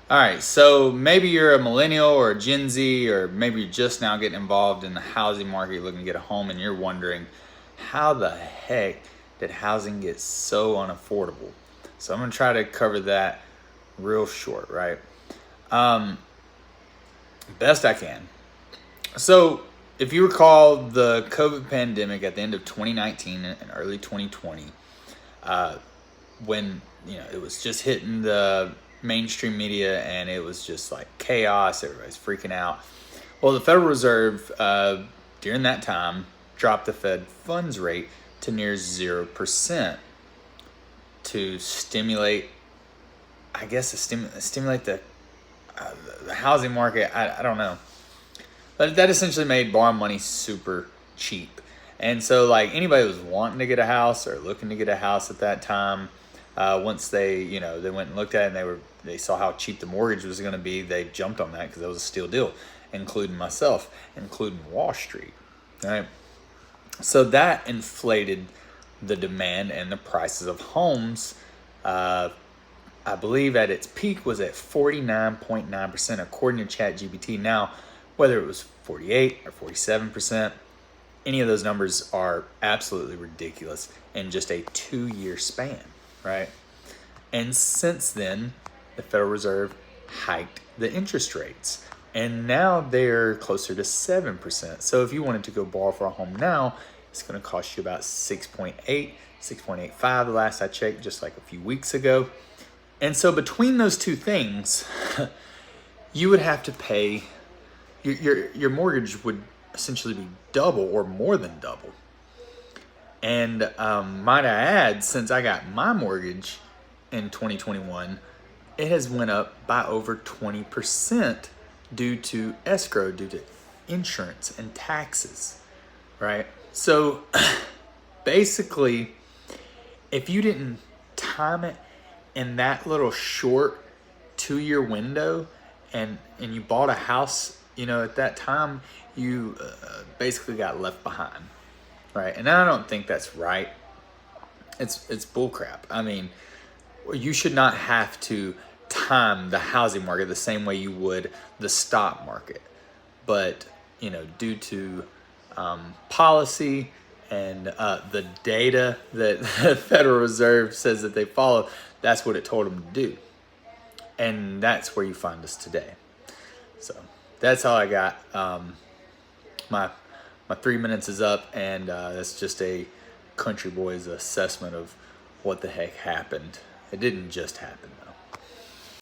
All right, so maybe you're a millennial or a Gen Z, or maybe you're just now getting involved in the housing market, you're looking to get a home, and you're wondering, how the heck did housing get so unaffordable? So I'm gonna try to cover that real short, right? Um, Best I can. So if you recall the COVID pandemic at the end of 2019 and early 2020, uh, when it was just hitting the mainstream media and it was just like chaos, everybody's freaking out. Well, the Federal Reserve during that time dropped the Fed funds rate to near 0% to stimulate, I guess, stimulate the housing market. I don't know, but that essentially made borrowing money super cheap. And so, like, anybody who was wanting to get a house or looking to get a house at that time, once they went and looked at it and they saw how cheap the mortgage was going to be, they jumped on that because that was a steal deal, including myself, including Wall Street. Right. So that inflated the demand and the prices of homes. Uh, I believe at its peak was at 49.9% according to ChatGPT. Now, whether it was 48 or 47%, any of those numbers are absolutely ridiculous in just a 2 year span, right? And since then, the Federal Reserve hiked the interest rates. And now they're closer to 7%. So if you wanted to go borrow for a home now, it's going to cost you about 6.8, 6.85 the last I checked, just like a few weeks ago. And so between those two things, you would have to pay your mortgage would essentially be double or more than double. And might I add, since I got my mortgage in 2021, it has went up by over 20% due to escrow, due to insurance and taxes, right? So basically, if you didn't time it in that little short 2 year window and you bought a house, at that time, you basically got left behind, right? And I don't think that's right. It's bullcrap. I mean, you should not have to time the housing market the same way you would the stock market. But, due to policy and the data that the Federal Reserve says that they follow, that's what it told them to do. And that's where you find us today. So that's all I got. My 3 minutes is up, and that's just a country boy's assessment of what the heck happened. It didn't just happen.